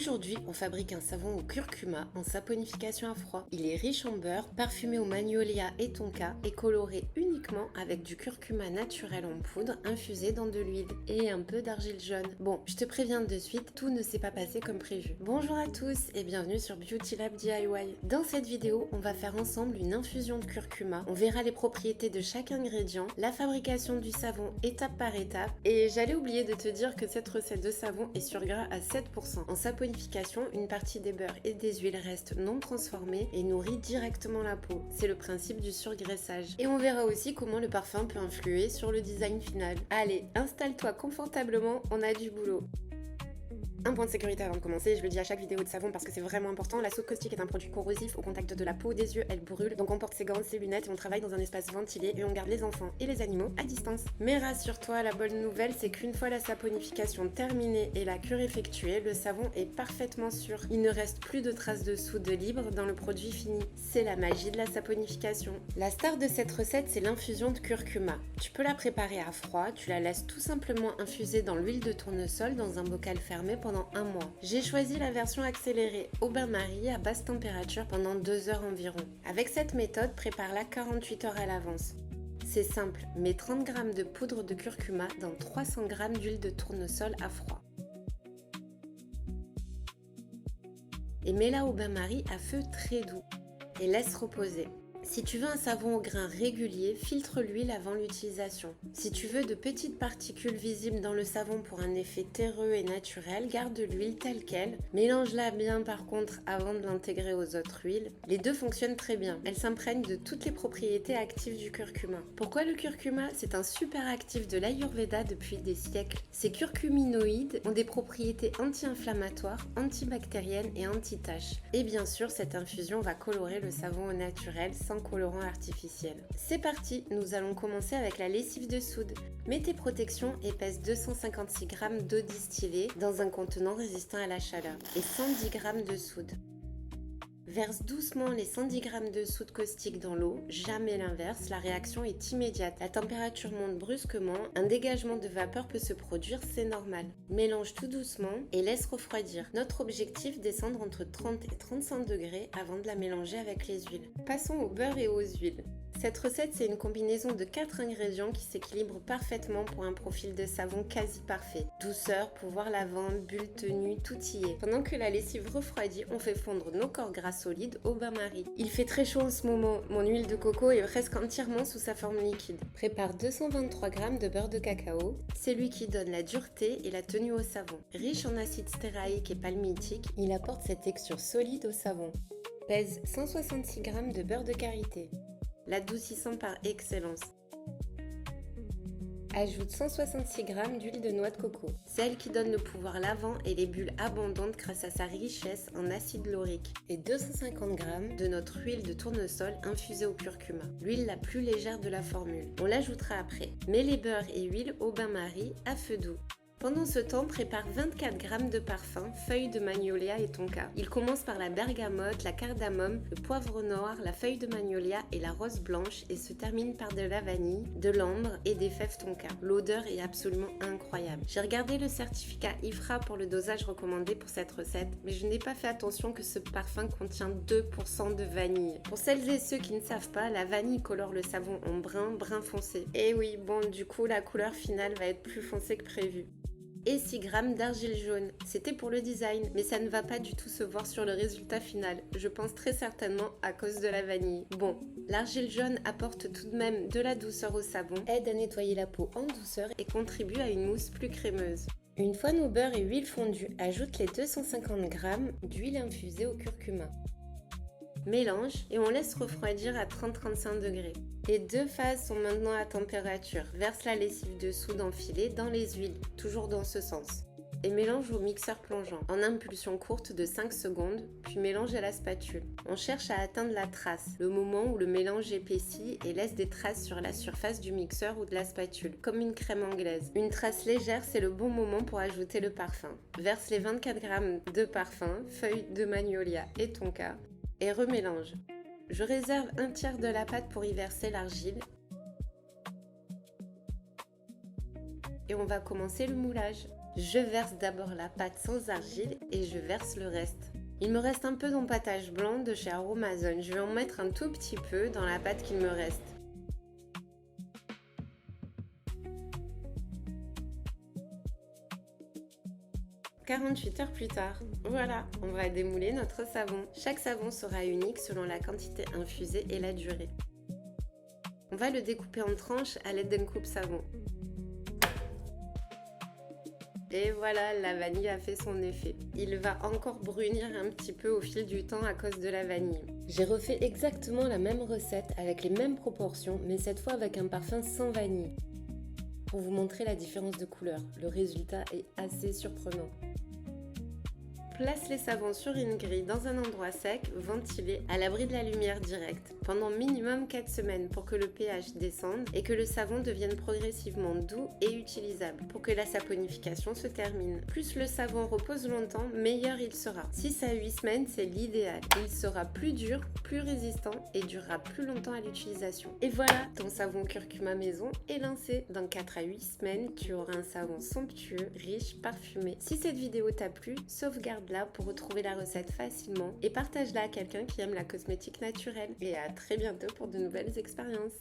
Aujourd'hui, on fabrique un savon au curcuma en saponification à froid. Il est riche en beurre, parfumé au magnolia et tonka et coloré uniquement avec du curcuma naturel en poudre infusé dans de l'huile et un peu d'argile jaune. Bon, je te préviens de suite, tout ne s'est pas passé comme prévu. Bonjour à tous et bienvenue sur Beauty Lab DIY. Dans cette vidéo, on va faire ensemble une infusion de curcuma. On verra les propriétés de chaque ingrédient, la fabrication du savon étape par étape. Et j'allais oublier de te dire que cette recette de savon est sur gras à 7%. En saponification, une partie des beurres et des huiles reste non transformée et nourrit directement la peau. C'est le principe du surgraissage. Et on verra aussi comment le parfum peut influer sur le design final. Allez, installe-toi confortablement, on a du boulot. Un point de sécurité avant de commencer, je le dis à chaque vidéo de savon parce que c'est vraiment important, la soude caustique est un produit corrosif au contact de la peau, des yeux, elle brûle, donc on porte ses gants, ses lunettes et on travaille dans un espace ventilé et on garde les enfants et les animaux à distance. Mais rassure-toi, la bonne nouvelle c'est qu'une fois la saponification terminée et la cure effectuée, le savon est parfaitement sûr. Il ne reste plus de traces de soude libre dans le produit fini. C'est la magie de la saponification. La star de cette recette c'est l'infusion de curcuma. Tu peux la préparer à froid, tu la laisses tout simplement infuser dans l'huile de tournesol dans un bocal fermé pendant un mois. J'ai choisi la version accélérée au bain-marie à basse température pendant 2 heures environ. Avec cette méthode, prépare-la 48 heures à l'avance. C'est simple, mets 30 g de poudre de curcuma dans 300 g d'huile de tournesol à froid. Et mets-la au bain-marie à feu très doux et laisse reposer. Si tu veux un savon au grain régulier, filtre l'huile avant l'utilisation. Si tu veux de petites particules visibles dans le savon pour un effet terreux et naturel, garde l'huile telle qu'elle. Mélange-la bien par contre avant de l'intégrer aux autres huiles. Les deux fonctionnent très bien. Elles s'imprègnent de toutes les propriétés actives du curcuma. Pourquoi le curcuma? C'est un super actif de l'Ayurveda depuis des siècles. Ces curcuminoïdes ont des propriétés anti-inflammatoires, antibactériennes et anti-taches. Et bien sûr, cette infusion va colorer le savon au naturel sans colorant artificiel. C'est parti, nous allons commencer avec la lessive de soude. Mets tes protections et pèse 256 g d'eau distillée dans un contenant résistant à la chaleur et 110 g de soude. Verse doucement les 110 g de soude caustique dans l'eau, jamais l'inverse, la réaction est immédiate. La température monte brusquement, un dégagement de vapeur peut se produire, c'est normal. Mélange tout doucement et laisse refroidir. Notre objectif, descendre entre 30 et 35 degrés avant de la mélanger avec les huiles. Passons au beurre et aux huiles. Cette recette, c'est une combinaison de 4 ingrédients qui s'équilibrent parfaitement pour un profil de savon quasi parfait. Douceur, pouvoir lavande, bulle tenue, tout y est. Pendant que la lessive refroidit, on fait fondre nos corps gras solides au bain-marie. Il fait très chaud en ce moment, mon huile de coco est presque entièrement sous sa forme liquide. Prépare 223 g de beurre de cacao, c'est lui qui donne la dureté et la tenue au savon. Riche en acide stéaraïque et palmitique, il apporte cette texture solide au savon. Pèse 166 g de beurre de karité, l'adoucissant par excellence. Ajoute 166 g d'huile de noix de coco, celle qui donne le pouvoir lavant et les bulles abondantes grâce à sa richesse en acide laurique, et 250 g de notre huile de tournesol infusée au curcuma, l'huile la plus légère de la formule. On l'ajoutera après. Mets les beurres et huiles au bain-marie à feu doux. Pendant ce temps, prépare 24 g de parfum, feuilles de magnolia et tonka. Il commence par la bergamote, la cardamome, le poivre noir, la feuille de magnolia et la rose blanche et se termine par de la vanille, de l'ambre et des fèves tonka. L'odeur est absolument incroyable. J'ai regardé le certificat IFRA pour le dosage recommandé pour cette recette, mais je n'ai pas fait attention que ce parfum contient 2% de vanille. Pour celles et ceux qui ne savent pas, la vanille colore le savon en brun foncé. Et oui, bon, du coup, la couleur finale va être plus foncée que prévu. Et 6 g d'argile jaune. C'était pour le design, mais ça ne va pas du tout se voir sur le résultat final. Je pense très certainement à cause de la vanille. Bon, l'argile jaune apporte tout de même de la douceur au savon, aide à nettoyer la peau en douceur et contribue à une mousse plus crémeuse. Une fois nos beurres et huiles fondus, ajoute les 250 g d'huile infusée au curcuma. Mélange et on laisse refroidir à 30-35 degrés. Les deux phases sont maintenant à température. Verse la lessive de soude enfilée dans les huiles, toujours dans ce sens. Et mélange au mixeur plongeant, en impulsion courte de 5 secondes, puis mélange à la spatule. On cherche à atteindre la trace, le moment où le mélange épaissit et laisse des traces sur la surface du mixeur ou de la spatule, comme une crème anglaise. Une trace légère, c'est le bon moment pour ajouter le parfum. Verse les 24 g de parfum, feuilles de magnolia et tonka, et remélange. Je réserve un tiers de la pâte pour y verser l'argile. Et on va commencer le moulage. Je verse d'abord la pâte sans argile et je verse le reste. Il me reste un peu d'empâtage blanc de chez Aromazone. Je vais en mettre un tout petit peu dans la pâte qu'il me reste. « 48 heures plus tard, voilà, on va démouler notre savon. Chaque savon sera unique selon la quantité infusée et la durée. On va le découper en tranches à l'aide d'un coupe-savon. Et voilà, la vanille a fait son effet. Il va encore brunir un petit peu au fil du temps à cause de la vanille. J'ai refait exactement la même recette avec les mêmes proportions, mais cette fois avec un parfum sans vanille. Pour vous montrer la différence de couleur, le résultat est assez surprenant. Place les savons sur une grille dans un endroit sec, ventilé, à l'abri de la lumière directe, pendant minimum 4 semaines pour que le pH descende et que le savon devienne progressivement doux et utilisable, pour que la saponification se termine. Plus le savon repose longtemps, meilleur il sera. 6 à 8 semaines, c'est l'idéal. Il sera plus dur, plus résistant et durera plus longtemps à l'utilisation. Et voilà, ton savon curcuma maison est lancé. Dans 4 à 8 semaines, tu auras un savon somptueux, riche, parfumé. Si cette vidéo t'a plu, sauvegarde là pour retrouver la recette facilement et partage-la à quelqu'un qui aime la cosmétique naturelle. Et à très bientôt pour de nouvelles expériences.